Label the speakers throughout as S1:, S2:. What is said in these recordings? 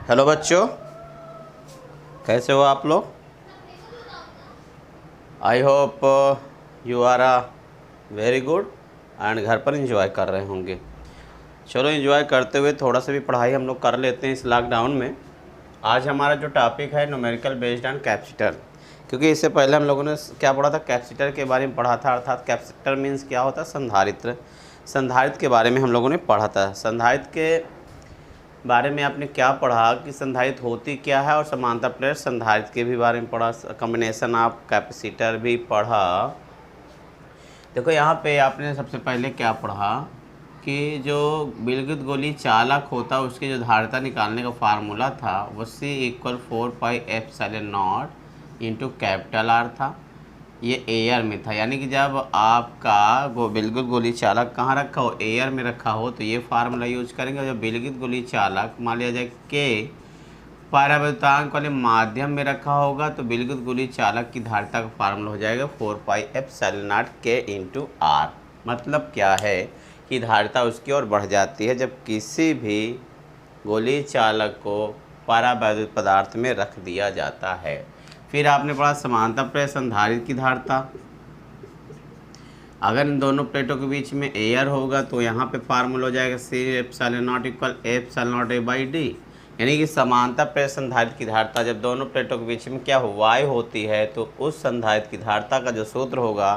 S1: Hello बच्चों, कैसे हो आप लोग। I hope you are very good and घर पर इंजॉय कर रहे होंगे। चलो इंजॉय करते हुए थोड़ा सा भी पढ़ाई हम लोग कर लेते हैं इस लॉकडाउन में। आज हमारा जो टॉपिक है न्यूमेरिकल बेस्ड ऑन कैपेसिटर, क्योंकि इससे पहले हम लोगों ने क्या पढ़ा था, कैपेसिटर के बारे में पढ़ा था। अर्थात कैपेसिटर मीन्स क्या होता है, संधारित्र। संधारित्र के बारे में हम लोगों ने पढ़ा था। संधारित्र के बारे में आपने क्या पढ़ा कि संधारित्र होती क्या है, और समांतर प्लेट संधारित्र के भी बारे में पढ़ा, कॉम्बिनेशन ऑफ कैपेसिटर भी पढ़ा। देखो यहाँ पे आपने सबसे पहले क्या पढ़ा कि जो विद्युत गोली चालक होता है उसकी जो धारिता निकालने का फार्मूला था वो C = 4πε0 इंटू कैपिटल आर था। ये एयर में था, यानी कि जब आपका विद्युत गोली चालक कहाँ रखा हो, एयर में रखा हो, तो ये फार्मूला यूज करेंगे। जब विद्युत गोली चालक मान लिया जाए के परावर्तनांक वाले माध्यम में रखा होगा तो विद्युत गोली चालक की धारिता का फार्मूला हो जाएगा 4πε0 K इंटू आर। मतलब क्या है कि धारिता उसकी ओर बढ़ जाती है जब किसी भी गोली चालक को परावैद्युत पदार्थ में रख दिया जाता है। फिर आपने पढ़ा समांतर प्लेट संधारित्र की धारिता। अगर इन दोनों प्लेटों के बीच में एयर होगा तो यहाँ पे फार्मूला हो जाएगा C∈0 = F∈0 यानी कि समांतर प्लेट संधारित्र की धारिता जब दोनों प्लेटों के बीच में क्या हो, वाई होती है, तो उस संधारित्र की धारिता का जो सूत्र होगा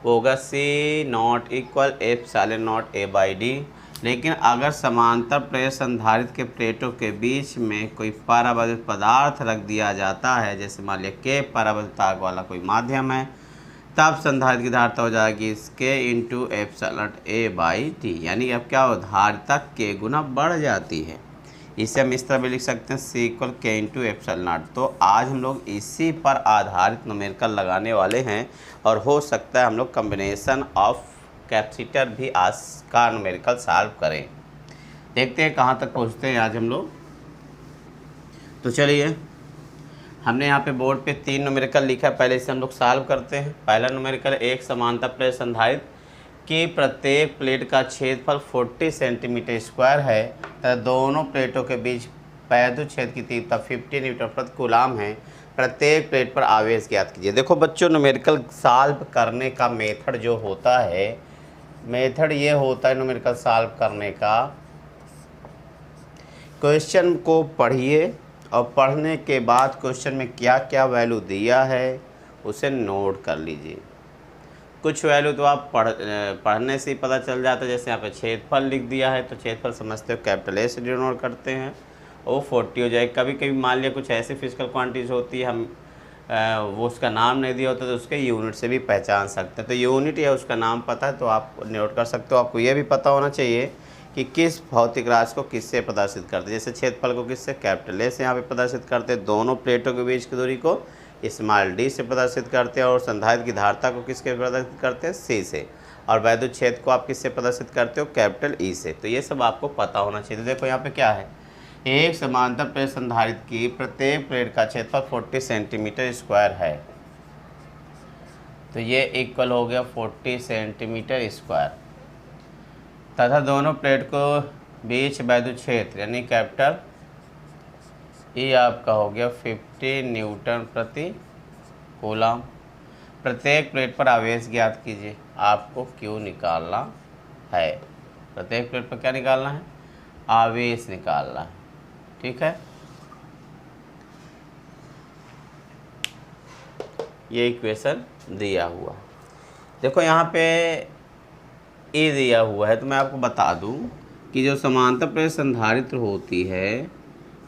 S1: वो होगा C∞ = F∈0 लेकिन अगर समांतर प्लेट संधारित्र के प्लेटों के बीच में कोई परावैद्युत पदार्थ रख दिया जाता है, जैसे मान लिया के परावैद्युतांक वाला कोई माध्यम है, तब संधारित्र की धारिता हो जाएगी K इंटू F∈A/T। यानी अब क्या हो, धारिता के गुना बढ़ जाती है। इसे हम इस तरह भी लिख सकते हैं C = K इंटू F∈0। तो आज हम लोग इसी पर आधारित न्यूमेरिकल लगाने वाले हैं, और हो सकता है हम लोग कॉम्बिनेशन ऑफ कैपेसिटर भी आज का न्यूमेरिकल सॉल्व करें। देखते हैं कहाँ तक पहुँचते हैं आज हम लोग। तो चलिए, हमने यहाँ पे बोर्ड पे 3 न्यूमेरिकल लिखा है, पहले इसे हम लोग सॉल्व करते हैं। पहला न्यूमेरिकल, एक समांतर प्लेट संधारित्र की प्रत्येक प्लेट का क्षेत्रफल 40 सेंटीमीटर² है तथा दोनों प्लेटों के बीच वैद्युत क्षेत्र की तीव्रता 50 न्यूटन प्रति कूलाम है। प्रत्येक प्लेट पर आवेश ज्ञात कीजिए। देखो बच्चों, न्यूमेरिकल सॉल्व करने का मेथड जो होता है, मेथड ये होता है न्यूमेरिकल सॉल्व करने का, क्वेश्चन को पढ़िए और पढ़ने के बाद क्वेश्चन में क्या क्या वैल्यू दिया है उसे नोट कर लीजिए। कुछ वैल्यू तो आप पढ़ने से ही पता चल जाता है। जैसे यहाँ पे क्षेत्रफल लिख दिया है तो क्षेत्रफल समझते हो कैपिटल ए से डिनोट करते हैं, वो 40 हो जाए। कभी कभी मान लिया कुछ ऐसी फिजिकल क्वांटिटीज होती है, हम वो उसका नाम नहीं दिया होता तो उसके यूनिट से भी पहचान सकते हैं। तो यूनिट या उसका नाम पता है तो आप नोट कर सकते हो। आपको ये भी पता होना चाहिए कि किस भौतिक राशि को किससे प्रदर्शित करते हैं। जैसे क्षेत्रफल को किससे, कैपिटल ए से यहाँ पे प्रदर्शित करते हैं, दोनों प्लेटों के बीच की दूरी को स्मॉल d से प्रदर्शित करते हैं, और संधारित्र की धारिता को किसके प्रदर्शित करते हैं, C से, और वैद्युत क्षेत्र को आप किससे प्रदर्शित करते हो, कैपिटल E से। तो ये सब आपको पता होना चाहिए। तो देखो यहाँ पे क्या है, एक समांतर प्लेट संधारित्र की प्रत्येक प्लेट का क्षेत्रफल 40 सेंटीमीटर² है, तो ये इक्वल हो गया 40 सेंटीमीटर², तथा दोनों प्लेट को बीच वैद्युत क्षेत्र यानी कैपिटल E आपका हो गया 50 न्यूटन प्रति कूलाम। प्रत्येक प्लेट पर आवेश ज्ञात कीजिए। आपको Q निकालना है, प्रत्येक प्लेट पर क्या निकालना है, आवेश निकालना है। ठीक है, ये इक्वेशन दिया हुआ। देखो यहाँ पे E दिया हुआ है, तो मैं आपको बता दूं कि जो समांतर प्लेट संधारित्र होती है,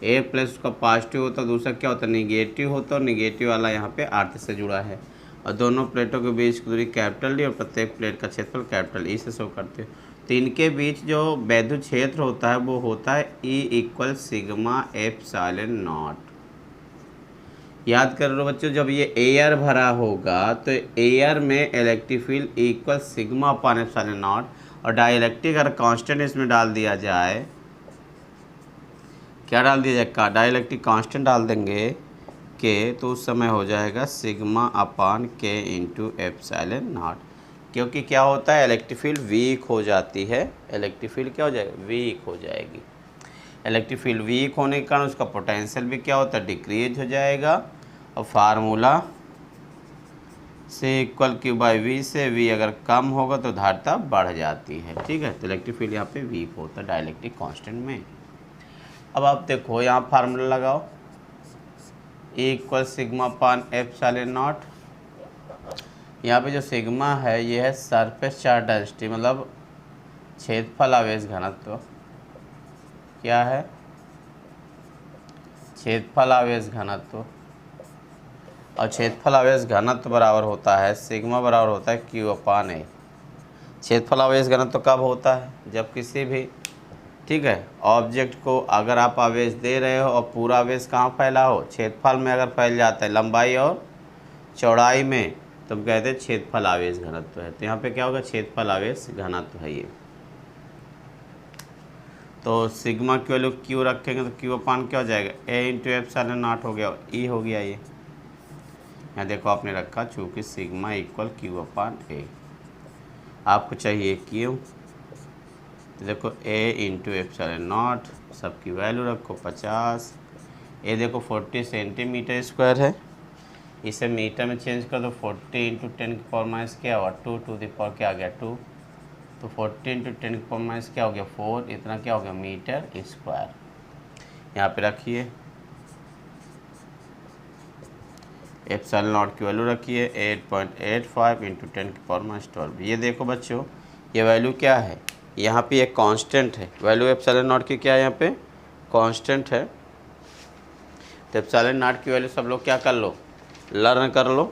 S1: ए प्लस उसका पॉजिटिव होता है, दूसरा क्या होता है, निगेटिव होता है, और निगेटिव वाला यहाँ पे अर्थ से जुड़ा है, और दोनों प्लेटों के बीच की दूरी कैपिटल डी और प्रत्येक प्लेट का क्षेत्रफल कैपिटल ई से शो करते हैं। तो इनके बीच जो वैद्युत क्षेत्र होता है वो होता है E = σ∈0। याद कर लो बच्चों, जब ये एयर भरा होगा तो एयर में इलेक्ट्रिक फील्ड = σ/ε0, और डाइलेक्ट्रिक अगर कांस्टेंट इसमें डाल दिया जाए, क्या डाल दिया जाएगा, डाइलेक्ट्रिक कांस्टेंट डाल देंगे के, तो उस समय हो जाएगा σ/K इंटू ε0। क्योंकि क्या होता है, इलेक्ट्रिक फील्ड वीक हो जाती है, इलेक्ट्रिक फील्ड क्या हो जाएगा, वीक हो जाएगी। इलेक्ट्रिक फील्ड वीक होने के कारण उसका पोटेंशियल भी क्या होता है, डिक्रीज हो जाएगा। और फार्मूला से इक्वल क्यू बाई वी से वी अगर कम होगा तो धारिता बढ़ जाती है। ठीक है, तो इलेक्ट्रिक फील्ड यहाँ पे वीक होता है डाइलेक्ट्रिक कांस्टेंट में। अब आप देखो यहाँ फार्मूला लगाओ, E इक्वल सिग्मा पान एप्सिलॉन नॉट। यहाँ पे जो सिग्मा है ये है सरफेस चार्ज डेंसिटी, मतलब क्षेत्रफल आवेश घनत्व। क्या है, क्षेत्रफल आवेश घनत्व। और क्षेत्रफल आवेश घनत्व बराबर होता है सिग्मा बराबर होता है क्यू अपान ए। क्षेत्रफल आवेश घनत्व कब होता है, जब किसी भी, ठीक है, ऑब्जेक्ट को अगर आप आवेश दे रहे हो और पूरा आवेश कहाँ फैला हो, क्षेत्रफल में अगर फैल जाता है लंबाई और चौड़ाई में, तो हम कहते हैं क्षेत्रफल आवेश घनत्व है। तो यहाँ पे क्या होगा, क्षेत्रफल आवेश घनत्व है ये। तो सिग्मा की वैल्यू क्यू रखेंगे तो क्यू अपान क्या हो जाएगा, ए इंटू एप्सिलॉन नॉट हो गया, ई हो गया ये। यहाँ देखो आपने रखा चूँकि सिग्मा इक्वल क्यू अपान ए, आपको चाहिए क्यू, तो देखो ए इंटू एप्सिलॉन नॉट, सबकी वैल्यू रखो 50। ए देखो 40 सेंटीमीटर स्क्वायर है, इसे मीटर में चेंज कर दो, 40 इंटू 10 की पावर माइनस क्या हुआ 2 टू द पावर क्या आ गया 2, तो 40 इंटू 10 की पावर माइनस क्या हो गया 4, इतना क्या हो गया मीटर स्क्वायर। यहाँ पे रखिए एप्सिलॉन नॉट की वैल्यू रखिए 8.85 इंटू 10 की पावर माइनस 12। ये देखो बच्चों ये वैल्यू क्या है, यहाँ पे एक कांस्टेंट है, वैल्यू एप्सिलॉन नॉट की क्या है, यहाँ पे कांस्टेंट है। तो एप्सिलॉन नॉट की वैल्यू सब लोग क्या कर लो, लर्न कर लो,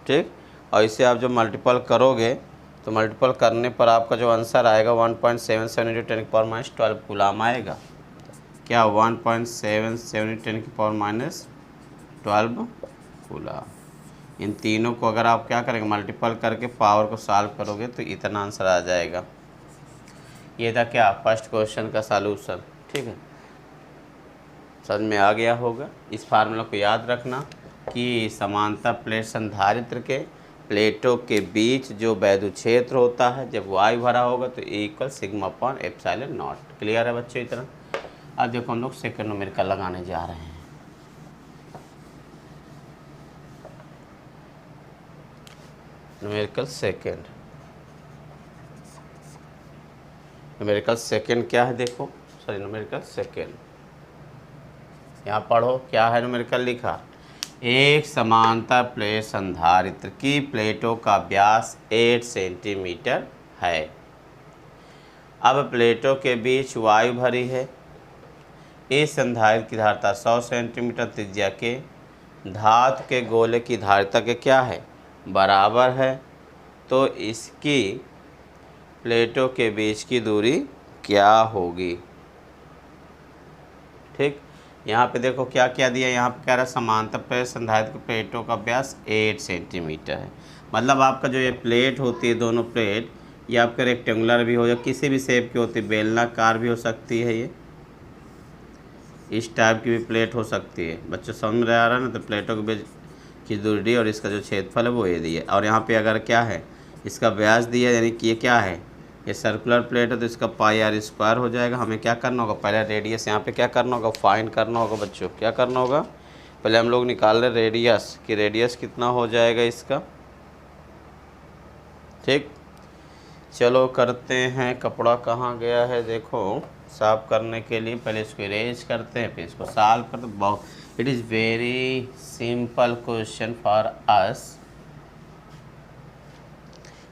S1: ठीक। और इसे आप जो मल्टीपल करोगे तो मल्टीपल करने पर आपका जो आंसर आएगा 1.77 इंटू 10 की पावर माइनस 12 कूलाम आएगा। क्या 1.77 इंटू 10 की पावर माइनस 12 कूलाम। इन तीनों को अगर आप क्या करेंगे, मल्टीपल करके पावर को सॉल्व करोगे तो इतना आंसर आ जाएगा। ये था क्या, फर्स्ट क्वेश्चन का सॉल्यूशन। ठीक है, समझ में आ गया होगा। इस फार्मूला को याद रखना कि समांतर प्लेट संधारित्र के प्लेटों के बीच जो वैद्युत क्षेत्र होता है जब वायु भरा होगा तो E equal sigma upon epsilon not. Clear है बच्चों इतना। अब देखो हम लोग सेकंड न्यूमेरिकल लगाने जा रहे हैं। न्यूमेरिकल सेकंड, न्यूमेरिकल सेकंड क्या है, देखो सॉरी न्यूमेरिकल सेकंड यहाँ पढ़ो क्या है न्यूमेरिकल लिखा। एक समांतर प्लेट संधारित्र की प्लेटों का व्यास 8 सेंटीमीटर है। अब प्लेटों के बीच वायु भरी है। इस संधारित्र की धारिता 100 सेंटीमीटर त्रिज्या के धातु के गोले की धारिता के क्या है, बराबर है। तो इसकी प्लेटों के बीच की दूरी क्या होगी। ठीक, यहाँ पे देखो क्या क्या दिया, यहाँ पे कह रहा है समांतर प्लेट संधारित्र की प्लेटों का व्यास 8 सेंटीमीटर है। मतलब आपका जो ये प्लेट होती है, दोनों प्लेट, ये आपका रेक्टेंगुलर भी हो या किसी भी शेप की होती है, बेलनाकार भी हो सकती है, ये इस टाइप की भी प्लेट हो सकती है। बच्चों समझ में आ रहा है ना। तो प्लेटों के बीच की दूरी और इसका जो क्षेत्रफल है वो ये दिया। और यहाँ पे अगर क्या है, इसका व्यास दिया, यानी कि ये क्या है, ये सर्कुलर प्लेट है तो इसका पाई आर स्क्वायर हो जाएगा। हमें क्या करना होगा, पहले रेडियस यहाँ पे क्या करना होगा, फाइंड करना होगा। बच्चों क्या करना होगा, पहले हम लोग निकाल रहे रेडियस कि रेडियस कितना हो जाएगा इसका। ठीक, चलो करते हैं। कपड़ा कहाँ गया है, देखो साफ करने के लिए पहले इसको इरेज करते हैं, फिर इसको सॉल्व करते हैं। बहुत it is very simple question for us.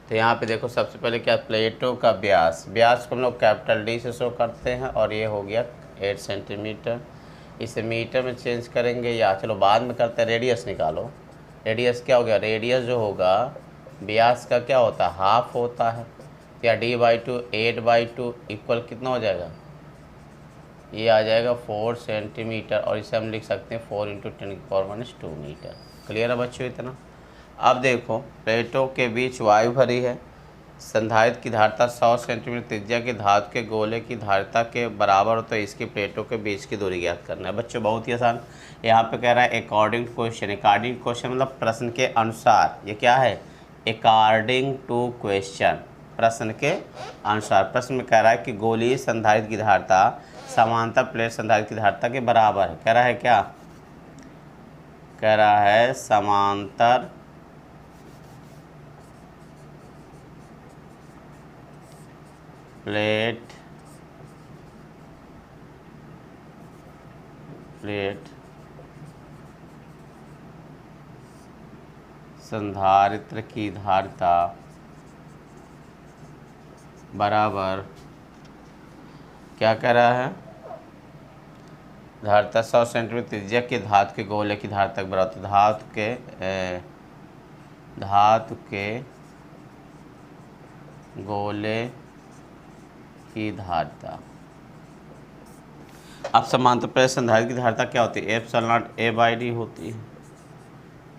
S1: तो यहाँ पे देखो सबसे पहले क्या, प्लेटों का व्यास, व्यास को हम लोग कैपिटल डी से शो करते हैं और ये हो गया 8 सेंटीमीटर। इसे मीटर में चेंज करेंगे या चलो बाद में करते हैं। रेडियस निकालो, रेडियस क्या हो गया, रेडियस जो होगा व्यास का क्या होता है, हाफ होता है। या D/2 8/2 इक्वल कितना हो जाएगा, ये आ जाएगा 4 सेंटीमीटर। और इसे हम लिख सकते हैं 4 इंटू 10 की पावर माइनस 2 मीटर। क्लियर है बच्चों इतना। अब देखो प्लेटों के बीच वायु भरी है, संधारित्र की धारिता 100 सेंटीमीटर त्रिज्या के धातु के गोले की धारिता के बराबर हो तो इसकी प्लेटों के बीच की दूरी ज्ञात करना है। बच्चों बहुत ही आसान। यहाँ पे कह रहा है अकॉर्डिंग क्वेश्चन, अकॉर्डिंग क्वेश्चन मतलब प्रश्न के अनुसार। ये क्या है, अकॉर्डिंग टू क्वेश्चन, प्रश्न के अनुसार। प्रश्न में कह रहा है कि गोलीय संधारित्र की धारिता समांतर प्लेट संधारित्र की धारिता के बराबर है। कह रहा है क्या? कह रहा है समांतर प्लेट संधारित्र की धारिता बराबर, क्या कह रहा है? धारिता 100 सेंटीमीटर त्रिज्या के धातु के गोले की धारिता के बराबर। धातु के गोले की धारिता। अब समांतर प्लेट संधारित्र की धारिता क्या होती है? एप्सिलॉन नॉट A/D होती है।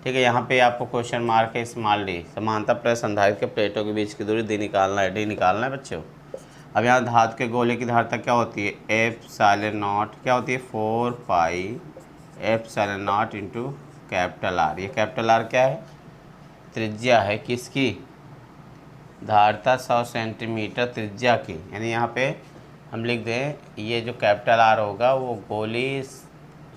S1: ठीक है, यहाँ पे आपको क्वेश्चन मार्क है स्मॉल डी। समांतर प्लेट संधारित्र के प्लेटों के बीच की दूरी डी निकालना है बच्चों। अब यहाँ धातु के गोले की धारिता क्या होती है? एप्सिलॉन नॉट क्या होती है? 4 pi epsilon naught into capital are. ये कैपिटल आर क्या है? त्रिज्या है किसकी? धारिता 100 सेंटीमीटर त्रिज्या की। यानी यहाँ पे हम लिख दें ये जो कैपिटल आर होगा वो गोली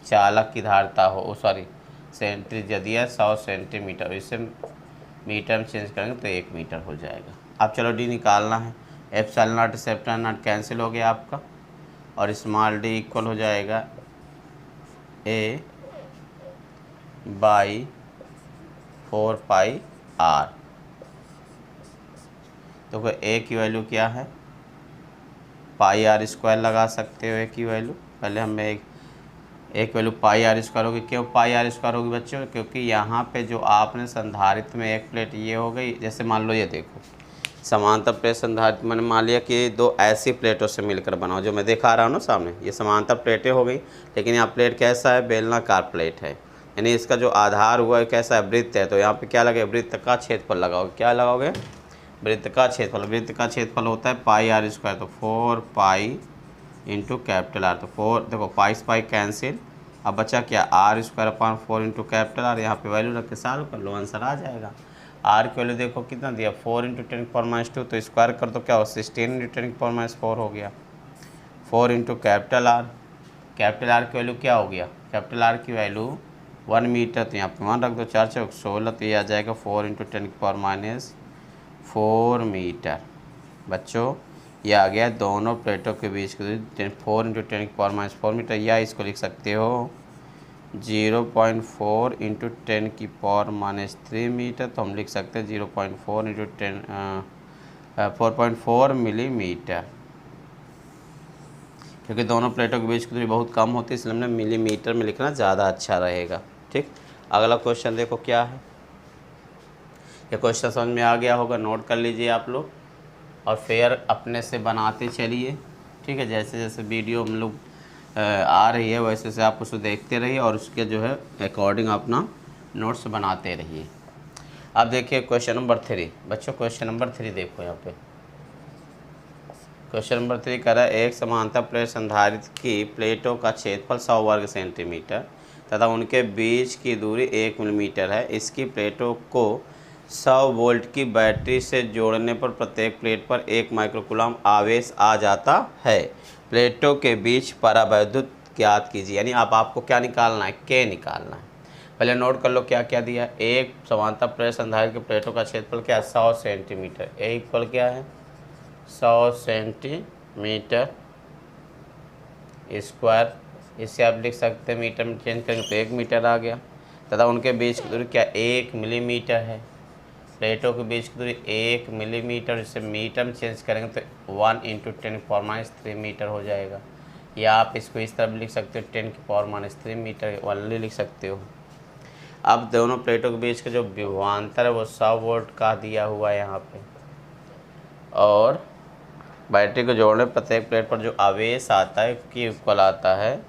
S1: चालक की धारिता हो, सॉरी त्रिज्या दिया 100 सेंटीमीटर, इससे मीटर में चेंज करेंगे तो 1 मीटर हो जाएगा। अब चलो डी निकालना है। एप्सिलॉन नॉट से एप्सिलॉन नॉट कैंसिल हो गया आपका, और स्मॉल डी इक्वल हो जाएगा A बाई 4 पाई आर। तो A की वैल्यू क्या है? पाई आर स्क्वायर लगा सकते हो A की वैल्यू। पहले हमें एक वैल्यू पाई आर स्क्वायर होगी। क्यों पाई आर स्क्वायर होगी बच्चों? क्योंकि यहाँ पे जो आपने संधारित्र में एक प्लेट ये हो गई, जैसे मान लो ये देखो समांतर प्लेट संधारित्र, मैंने मान लिया कि दो ऐसी प्लेटों से मिलकर बनाओ, जो मैं दिखा रहा हूँ ना सामने, ये समांतर प्लेटें हो गई। लेकिन यहाँ प्लेट कैसा है? बेलनाकार प्लेट है, यानी इसका जो आधार हुआ है कैसा है? वृत्त है। तो यहाँ पे क्या लगेगा? वृत्त का क्षेत्रफल लगाओगे। क्या लगाओगे? वृत्त का क्षेत्रफल। वृत्त का क्षेत्रफल होता है पाई आर स्क्वायर, तो 4 पाई इंटू कैपिटल आर। तो 4 देखो पाई से पाई कैंसिल, अब बचा क्या? R square upon 4 into capital R. यहाँ पे वैल्यू रख के सॉल्व कर लो, आंसर आ जाएगा। आर की वैल्यू देखो कितना दिया? 4 इंटू 10⁻², तो स्क्वायर कर दो क्या हो? 16 इंटू 10⁻4 हो गया। 4 into capital are, capital R की वैल्यू क्या हो गया? कैपिटल आर की वैल्यू 1 मीटर, तो यहाँ पे 1 रख दो, 4 चौक 16, तो ये आ जाएगा 4 इंटू 10⁻4 मीटर। बच्चों ये आ गया दोनों प्लेटों के बीच की दूरी 4 इंटू 10⁻4 मीटर, या इसको लिख सकते हो 0.4 इंटू 10⁻³ मीटर। तो हम लिख सकते हैं 0.4 इंटू 4.4 मिलीमीटर, क्योंकि दोनों प्लेटों के बीच की दूरी बहुत कम होती है, इसलिए हमने मिलीमीटर में लिखना ज़्यादा अच्छा रहेगा। ठीक, अगला क्वेश्चन देखो क्या है। ये क्वेश्चन समझ में आ गया होगा, नोट कर लीजिए आप लोग और फिर अपने से बनाते चलिए। ठीक है, जैसे जैसे वीडियो हम लोग आ रही है वैसे वैसे आप उसको देखते रहिए और उसके जो है अकॉर्डिंग अपना नोट्स बनाते रहिए। अब देखिए क्वेश्चन नंबर 3 बच्चों, क्वेश्चन नंबर 3 देखो यहाँ पे। क्वेश्चन नंबर 3 कह रहा है एक समांतर प्लेट संधारित्र की प्लेटों का क्षेत्रफल 100 वर्ग सेंटीमीटर तथा उनके बीच की दूरी 1 मिलीमीटर है। इसकी प्लेटों को 100 वोल्ट की बैटरी से जोड़ने पर प्रत्येक प्लेट पर 1 माइक्रोकूलम आवेश आ जाता है। प्लेटों के बीच परावैद्युत ज्ञात कीजिए। यानी अब आपको क्या निकालना है? के निकालना है। पहले नोट कर लो क्या क्या दिया। एक समांतर प्लेट संधारित्र की प्लेटों का क्षेत्रफल क्या है? 100 सेंटीमीटर। ए इक्वल क्या है? 100 सेंटीमीटर स्क्वायर। इससे आप लिख सकते हैं मीटर में चेंज करेंगे तो 1 मीटर आ गया। तथा उनके बीच की दूरी क्या? 1 मिलीमीटर है। प्लेटों के बीच की दूरी 1 मिलीमीटर, इससे मीटर में चेंज करेंगे तो 1 इंटू 10⁻³ मीटर हो जाएगा। या आप इसको इस तरह भी लिख सकते हो 10⁻³ मीटर ओनली लिख सकते हो। अब दोनों प्लेटों के बीच का जो विभवांतर है वो 100 वोल्ट का दिया हुआ है यहाँ पे, और बैटरी को जोड़ने प्रत्येक प्लेट पर जो आवेश आता है की इक्वल आता है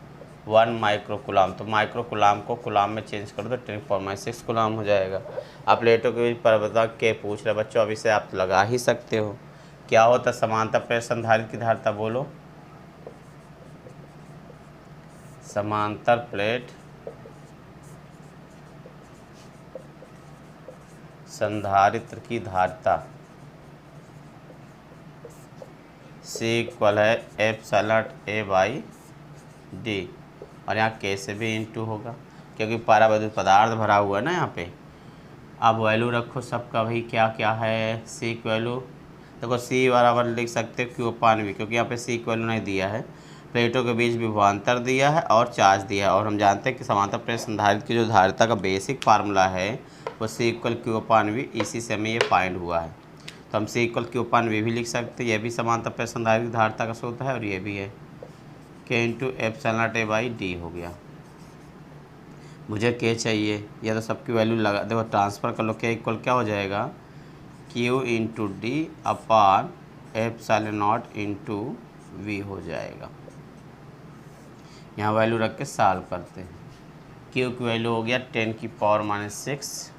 S1: 1 माइक्रोकूलम। तो माइक्रोकूलम को कूलम में चेंज कर दो 10⁻6 कूलम हो जाएगा। आप प्लेटों के बीच परिवर्तन के पूछ रहे बच्चों, अब इसे आप लगा ही सकते हो। क्या होता है समांतर प्लेट संधारित्र की धारिता? बोलो। समांतर प्लेट संधारित्र की धारिता सी इक्वल है एप्सिलॉन ए बाई डी, और यहाँ के से भी इंटू होगा क्योंकि परावैद्युत पदार्थ भरा हुआ है ना यहाँ पे। अब वैल्यू रखो सबका भाई, क्या क्या है। सी की वैल्यू देखो, सी बराबर लिख सकते हो क्यू अपान वी, क्योंकि यहाँ पे सी की वैल्यू नहीं दिया है। प्लेटों के बीच विभवांतर दिया है और चार्ज दिया है, और हम जानते हैं कि समांतर प्लेट संधारित्र की जो धारिता का बेसिक फार्मूला है वो सी इक्वल क्यू अपान वी, इसी से हमें ये फाइंड हुआ है। तो हम सी इक्वल क्यू अपान वी भी लिख सकते हैं, ये भी समांतर प्लेट संधारित्र की धारिता का सूत्र है, और ये भी है के into epsilon A by D हो गया। मुझे के चाहिए, या तो सबकी वैल्यू लगा देखो, ट्रांसफ़र कर लो। के इक्वल क्या हो जाएगा, Q into D upon epsilon naught into V हो जाएगा। यहाँ वैल्यू रख के सॉल्व करते हैं। क्यू की वैल्यू हो गया 10 की पावर -6,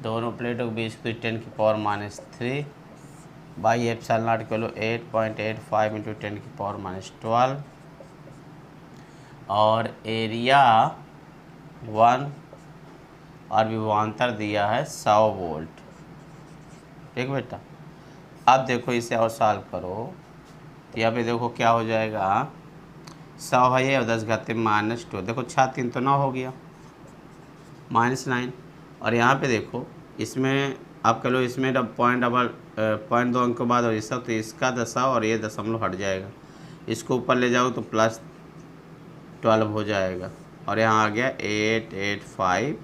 S1: दोनों प्लेटों के बीच की 10 की पावर -3 बाई एप्सिलॉन नॉट की वैल्यू 8.85 इंटू 10 की पावर -12, और एरिया 1 और विभवांतर दिया है 100 वोल्ट। ठीक बेटा, अब देखो इसे और सॉल्व करो तो यहाँ पे देखो क्या हो जाएगा, 100 है ये और 10 घाते -2, देखो 6 3 तो 9 हो गया, -9। और यहाँ पे देखो इसमें आप कह लो, इसमें पॉइंट 2 अंक के बाद और इसका, तो इसका 10 और ये दशमलव हट जाएगा, इसको ऊपर ले जाओ तो +12 हो जाएगा, और यहाँ आ गया 885।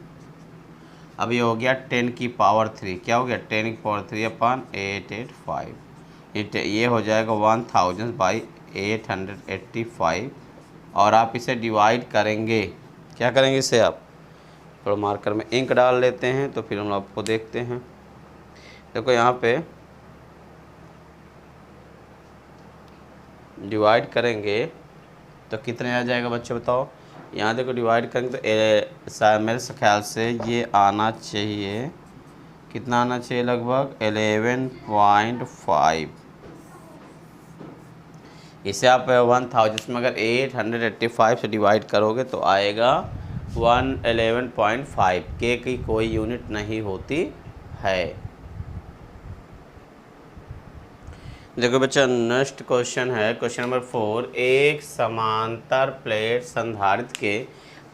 S1: अब ये हो गया 10 की पावर 3, क्या हो गया 10 की पावर 3 अपान 885, ये हो जाएगा 1000/885। और आप इसे डिवाइड करेंगे, क्या करेंगे इसे आप थोड़ा मार्कर में इंक डाल लेते हैं, तो फिर हम आपको देखते हैं। देखो यहाँ पे डिवाइड करेंगे तो कितने आ जाएगा बच्चों बताओ। यहाँ देखो डिवाइड करेंगे तो मेरे ख्याल से ये आना चाहिए, कितना आना चाहिए, लगभग 11.5। इसे आप 1000 इसमें अगर 885 से डिवाइड करोगे तो आएगा 111.5। के की कोई यूनिट नहीं होती है। देखो बच्चा नेक्स्ट क्वेश्चन है, क्वेश्चन नंबर 4। एक समांतर प्लेट संधारित्र के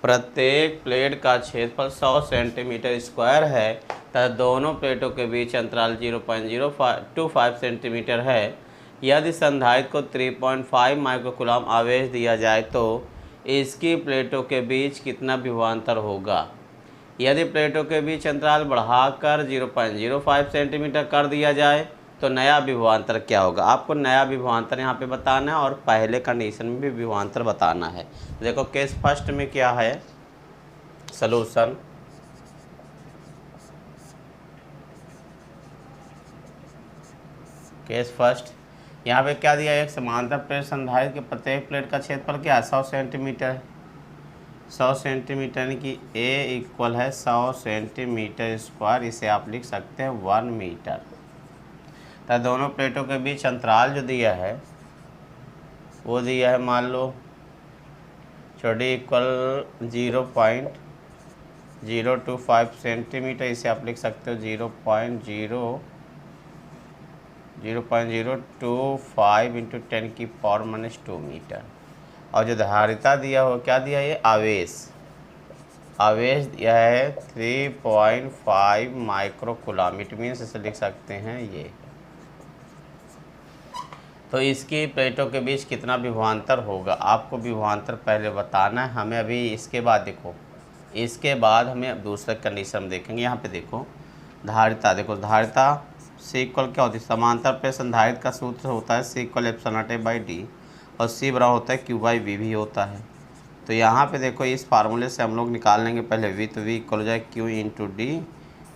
S1: प्रत्येक प्लेट का क्षेत्रफल 100 सेंटीमीटर स्क्वायर है तथा दोनों प्लेटों के बीच अंतराल 0.025 सेंटीमीटर है। यदि संधारित्र को 3.5 माइक्रोकूलम आवेश दिया जाए तो इसकी प्लेटों के बीच कितना विभवांतर होगा। यदि प्लेटों के बीच अंतराल बढ़ाकर 0.05 सेंटीमीटर कर दिया जाए तो नया विभवांतर क्या होगा। आपको नया विभवांतर यहाँ पे बताना है और पहले कंडीशन में भी विभवांतर बताना है। देखो केस फर्स्ट में क्या है सलूशन, केस फर्स्ट यहाँ पे क्या दिया है, एक समांतर प्लेट संधारित्र के प्रत्येक प्लेट का क्षेत्रफल क्या है 100 सेंटीमीटर है। 100 सेंटीमीटर यानी कि ए इक्वल है 100 सेंटीमीटर स्क्वायर, इसे आप लिख सकते हैं 1 मीटर। तो दोनों प्लेटों के बीच अंतराल जो दिया है वो दिया है, मान लो छोटी इक्वल 0.025 सेंटीमीटर, इसे आप लिख सकते हो 0.025 इंटू 10 की पावर -2 मीटर। और जो धारिता दिया हो क्या दिया है, ये आवेश दिया है 3.5 माइक्रोकूलम, इट मीन्स इसे लिख सकते हैं ये। तो इसकी प्लेटों के बीच कितना विभवांतर होगा, आपको विभवांतर पहले बताना है हमें। अभी इसके बाद देखो, इसके बाद हमें अब दूसरे कंडीशन देखेंगे। यहाँ पे देखो धारिता, देखो धारिता सी इक्वल क्या होती है, समांतर प्लेट संधारित्र का सूत्र होता है C equal epsilon A by D, और सी बराबर होता है क्यू बाई वी भी होता है। तो यहाँ पे देखो इस फार्मूले से हम लोग निकाल लेंगे पहले वी, तो वी इक्वल हो जाए Q into D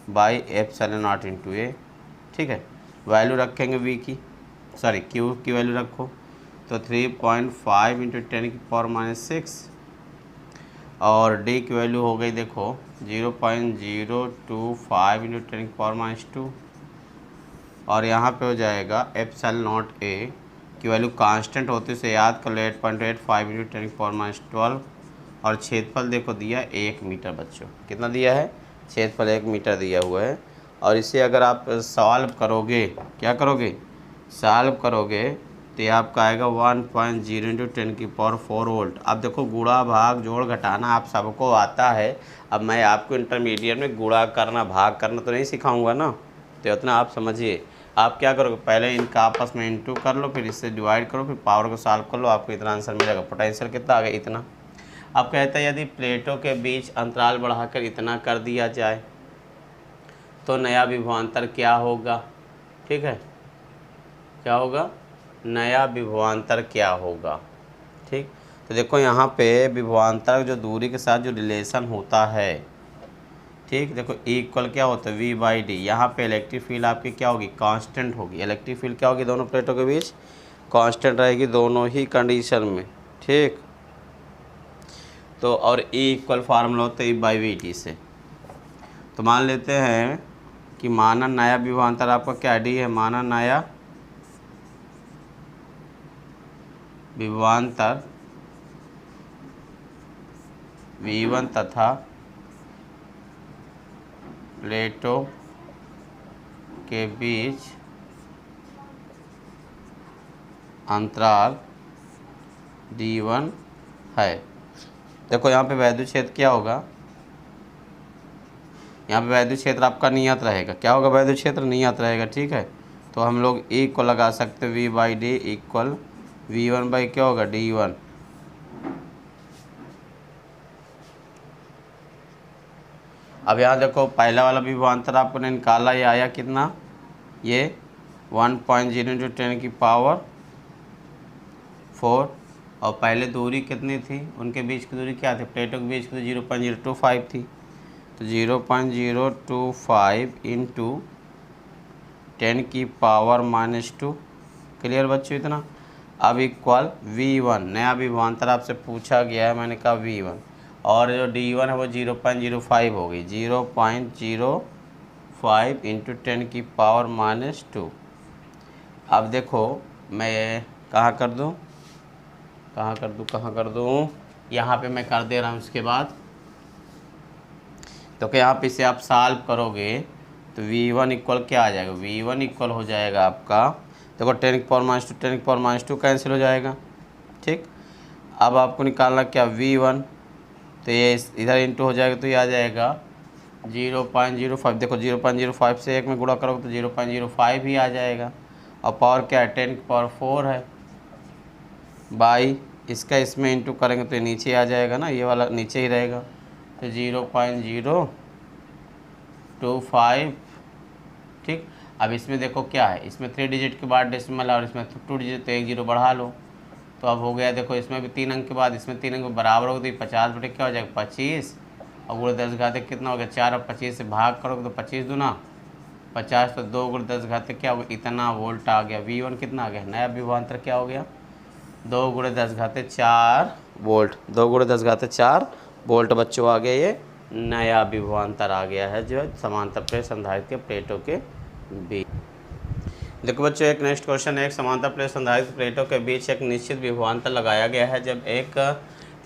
S1: by epsilon naught into A. ठीक है, वैल्यू रखेंगे वी की, सॉरी क्यू की वैल्यू रखो, तो 3.5 इंटू 10 की पावर -6, और डी की वैल्यू हो गई देखो 0.025 इंटू 10 की पावर -2, और यहाँ पे हो जाएगा एप्सिलॉन नॉट ए की वैल्यू कांस्टेंट होती है, उसे याद कर लो 8.85 इंटू 10 की पावर -12, और क्षेत्रफल देखो दिया 1 मीटर। बच्चों कितना दिया है, क्षेत्रफल 1 मीटर दिया हुआ है। और इसे अगर आप सॉल्व करोगे, क्या करोगे, सॉल्व करोगे तो ये आपका आएगा 1.0 इंटू 10⁴ वोल्ट। अब देखो गुणा भाग जोड़ घटाना आप सबको आता है। अब मैं आपको इंटरमीडिएट में गुणा करना भाग करना तो नहीं सिखाऊंगा ना, तो उतना आप समझिए। आप क्या करोगे, पहले इनका आपस में इंटू कर लो, फिर इससे डिवाइड करो, फिर पावर को सॉल्व कर लो, आपको इतना आंसर मिलेगा। पोटेंशियल कितना आ गया, इतना। अब कहता है यदि प्लेटों के बीच अंतराल बढ़ाकर इतना कर दिया जाए तो नया विभवांतर क्या होगा। ठीक है, क्या होगा, नया विभवांतर क्या होगा। ठीक, तो देखो यहाँ पे विभवांतर जो दूरी के साथ जो रिलेशन होता है, ठीक, देखो इक्वल क्या होता है V/D। यहाँ पे इलेक्ट्रिक फील्ड आपकी क्या होगी, कांस्टेंट होगी। इलेक्ट्रिक फील्ड क्या होगी, दोनों प्लेटों के बीच कांस्टेंट रहेगी दोनों ही कंडीशन में। ठीक, तो और E इक्वल फार्मूला होता है E/VT से। तो मान लेते हैं कि माना नया विभवांतर आपका क्या D है, माना नया विभवांतर V1 तथा प्लेटों के बीच अंतराल D1 है। देखो यहाँ पे वैद्युत क्षेत्र क्या होगा, यहाँ पे वैद्युत क्षेत्र आपका नियत रहेगा। क्या होगा, वैद्युत क्षेत्र नियत रहेगा। ठीक है, तो हम लोग E को लगा सकते हैं V/D इक्वल V1 बाई क्या होगा D1। अब यहाँ देखो पहला वाला विभवांतर आपको ने निकाला, ये आया कितना, ये 1.0 इंटू 10⁴ और पहले दूरी कितनी थी, उनके बीच की दूरी क्या थी, प्लेटों के बीच की दूरी 0.025 थी। तो 0.025 इंटू 10⁻²। क्लियर बच्चों इतना। अब इक्वल V1, नया विभवांतर आपसे पूछा गया है, मैंने कहा V1, और जो D1 है वो 0.05 होगी। 0.05 इंटू 10⁻²। अब देखो मैं कहाँ कर दूँ, कहाँ कर दूँ, यहाँ पे मैं कर दे रहा हूँ। इसके बाद तो क्या यहाँ पे इसे आप सॉल्व करोगे तो V1 इक्वल क्या आ जाएगा, V1 इक्वल हो जाएगा आपका, देखो 10⁻², कैंसिल हो जाएगा। ठीक, अब आपको निकालना क्या V1, तो ये इधर इंटू हो जाएगा तो ये आ जाएगा 0.05। देखो 0.05 से 1 में गुणा करोगे तो 0.05 ही आ जाएगा। और पावर क्या है, 10⁴ है, बाई इसका इसमें इंटू करेंगे तो ये नीचे आ जाएगा ना, ये वाला नीचे ही रहेगा। तो 0.025। ठीक, अब इसमें देखो क्या है, इसमें 3 डिजिट के बाद डेसिमल और इसमें 2 डिजिट, तो 1 0 बढ़ा लो तो अब हो गया। देखो इसमें भी 3 अंक के बाद इसमें 3 अंक बराबर होगा तो 50 बटे क्या हो जाएगा 25, और गुणे 10 घाते कितना हो गया 4, और 25 से भाग करोगे तो 25 दूना 50, तो 2 गुणे 10 घाते क्या होगा, इतना वोल्ट आ गया। V1 कितना आ गया, नया विभवांतर क्या हो गया, 2 गुणे 10 घाते 4 वोल्ट। 2 गुणे 10 घाते 4 वोल्ट बच्चों आ गया, ये नया विभवांतर आ गया है जो है समांतर प्लेट संधारित्र के प्लेटों के बीच। देखो बच्चों एक नेक्स्ट क्वेश्चन है, एक समांतर प्लेट संधारित्र प्लेटों के बीच एक निश्चित विभवांतर लगाया गया है। जब एक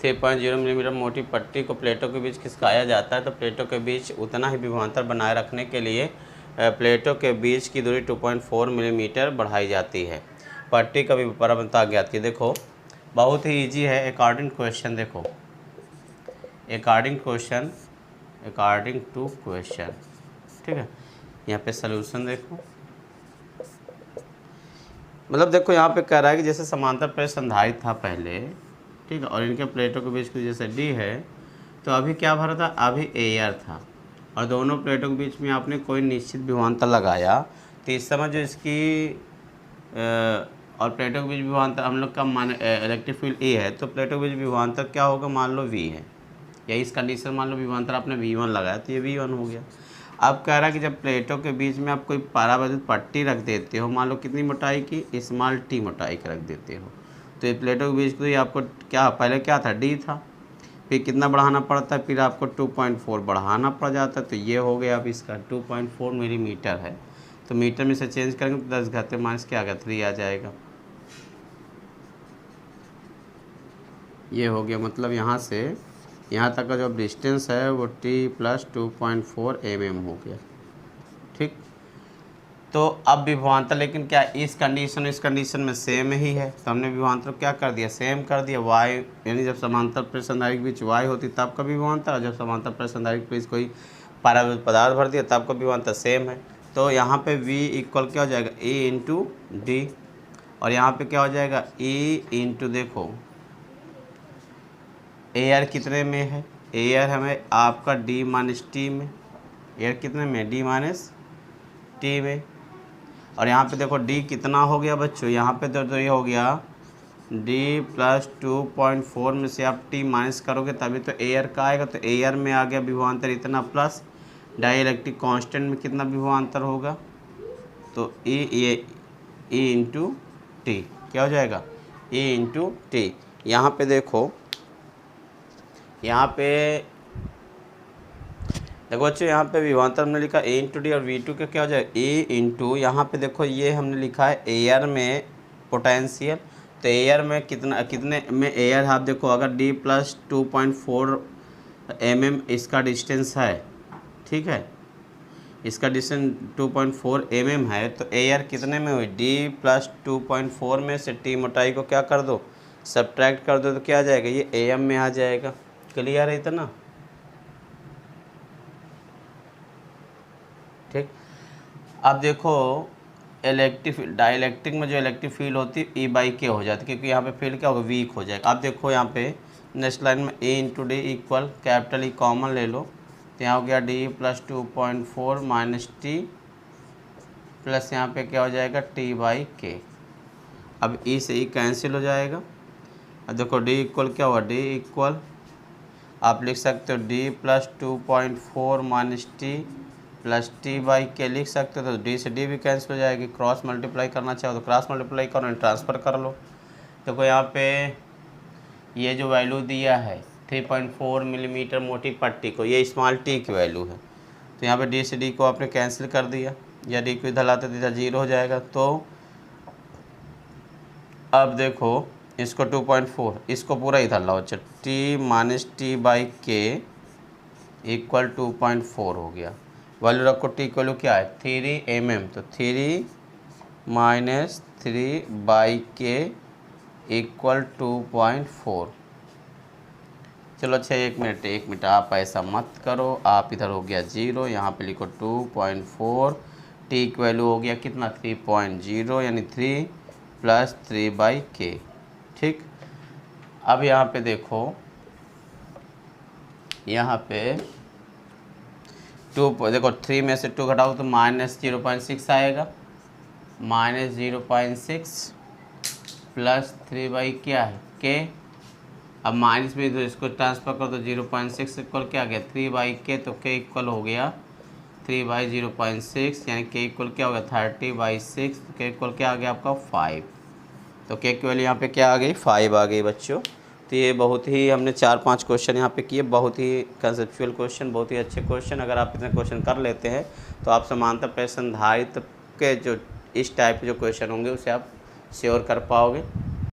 S1: 3.0 मिलीमीटर मोटी पट्टी को प्लेटों के बीच खिसकाया जाता है तो प्लेटों के बीच उतना ही विभवांतर बनाए रखने के लिए प्लेटों के बीच की दूरी 2.4 मिलीमीटर बढ़ाई जाती है। पट्टी का विभवांतर ज्ञात कीजिए। देखो बहुत ही ईजी है, अकॉर्डिंग क्वेश्चन। देखो अकॉर्डिंग टू क्वेश्चन, ठीक है, यहाँ पे सलूशन देखो। मतलब देखो यहाँ पे कह रहा है कि जैसे समांतर प्लेट संधारित्र था पहले, ठीक है, और इनके प्लेटों के बीच की जैसे D है, तो अभी क्या भरा था, अभी एयर था, और दोनों प्लेटों के बीच में आपने कोई निश्चित विभवांतर लगाया, तो इस समय जो इसकी और प्लेटों के बीच विभवांतर हम लोग का मान इलेक्ट्रिक फील्ड E है, तो प्लेटों के बीच विभवांतर क्या होगा, मान लो V है, या इस कंडीशन मान लो विभवांतर आपने V1 लगाया तो ये V1 हो गया। अब कह रहा है कि जब प्लेटों के बीच में आप कोई परावैद्युत पट्टी रख देते हो, मान लो कितनी मोटाई की, स्मॉल t मोटाई की रख देते हो, तो ये प्लेटों के बीच तो ये आपको क्या, पहले क्या था D था, फिर कितना बढ़ाना पड़ता है, फिर आपको 2.4 बढ़ाना पड़ जाता है, तो ये हो गया अब इसका 2.4 मिलीमीटर है, तो मीटर में से चेंज करेंगे तो 10 घाते माइनस क्या आ गया 3 आ जाएगा। ये हो गया, मतलब यहाँ से यहाँ तक का जो डिस्टेंस है वो T + 2.4 mm हो गया। ठीक, तो अब विभवांतर लेकिन क्या इस कंडीशन में सेम ही है, तो हमने विभवांतर क्या कर दिया, सेम कर दिया। वाई यानी जब समांतर प्रेरक संधारित्र के बीच वाई होती तब का विभवांतर, और जब समांतर प्रेरक संधारित्र के बीच कोई पारगम्य पदार्थ भर दिया तब का विभवांतर सेम है। तो यहाँ पे V इक्वल क्या हो जाएगा, E इंटू डी, और यहाँ पे क्या हो जाएगा, E इंटू देखो एयर कितने में है, एयर हमें आपका D माइनस टी में, एयर कितने में, D माइनस टी में। और यहाँ पे देखो D कितना हो गया बच्चों, यहाँ पे तो ये हो गया D प्लस 2.4 में से आप T माइनस करोगे तभी तो एयर का आएगा, तो एयर में आ गया विभवांतर इतना, प्लस डाइलेक्ट्रिक कांस्टेंट में कितना विभवांतर होगा, तो E इंटू टी क्या हो जाएगा, E इंटू टी। यहाँ पे देखो, यहाँ पे देखो बच्चों, यहाँ पे विभवांतर हमने लिखा A इंटू डी और V2 का क्या हो जाएगा, A इंटू, यहाँ पे देखो ये हमने लिखा है एयर में पोटेंशियल, तो एयर में कितने में एयर, आप देखो अगर D प्लस 2.4 mm इसका डिस्टेंस है, ठीक है, इसका डिस्टेंस 2.4 mm है, तो एयर कितने में हुई, D प्लस 2.4 में से T मोटाई को क्या कर दो, सब्ट्रैक्ट कर दो, तो क्या आ जाएगा, ये AM में आ जाएगा। क्लियर है इतना, ठीक। अब देखो इलेक्ट्रिक डाइलेक्ट्रिक में जो इलेक्ट्रिक फील्ड होती है E/K हो जाती है, क्योंकि यहाँ पे फील्ड क्या होगा, वीक हो जाएगा। अब देखो यहाँ पे नेक्स्ट लाइन में A into D equal capital E common ले लो, तो यहाँ हो गया D plus 2.4 minus T plus यहाँ पे क्या हो जाएगा T/K। अब E से E कैंसिल हो जाएगा। अब देखो D इक्वल क्या हुआ, D इक्वल आप लिख सकते हो D plus 2.4 minus T plus T/K लिख सकते हो, तो D से D भी कैंसिल हो जाएगी। क्रॉस मल्टीप्लाई करना चाहो तो क्रॉस मल्टीप्लाई करो, ट्रांसफ़र कर लो। देखो यहाँ पे ये जो वैल्यू दिया है 3.4 मिलीमीटर मोटी पट्टी को, ये स्मॉल टी की वैल्यू है, तो यहाँ पे D से D को आपने कैंसिल कर दिया, या D को इधर लाते तो 0 हो जाएगा। तो अब देखो इसको 2.4, इसको पूरा इधर लाओ, अच्छा T माइनस T/K इक्वल 2.4 हो गया। वैल्यू रखो, T की वैल्यू क्या है 3 mm, तो 3 माइनस 3/K इक्वल 2.4। चलो अच्छा एक मिनट आप ऐसा मत करो, आप इधर हो गया 0, यहाँ पे लिखो 2.4, T की वैल्यू हो गया कितना 3.0 यानी 3 प्लस 3/K, ठीक। अब यहाँ पे देखो, यहाँ पे 2 देखो 3 में से 2 घटाओ तो माइनस 0.6 आएगा, माइनस 0.6 प्लस 3 क्या है K। अब माइनस में तो इसको ट्रांसफर कर दो, 0.6 इक्वल क्या आ गया 3/K, तो K इक्वल हो गया 3/0.6 यानी K इक्वल क्या हो गया 30/6, तो K इक्वल क्या आ गया आपका 5। तो K की वैल्यू यहाँ पे क्या आ गई 5 आ गई बच्चों। तो ये बहुत ही हमने 4-5 क्वेश्चन यहाँ पे किए, बहुत ही कंसेप्चुअल क्वेश्चन, बहुत ही अच्छे क्वेश्चन। अगर आप इतने क्वेश्चन कर लेते हैं तो आप समांतर प्रेरक संधारित्र के जो इस टाइप के जो क्वेश्चन होंगे उसे आप श्योर कर पाओगे।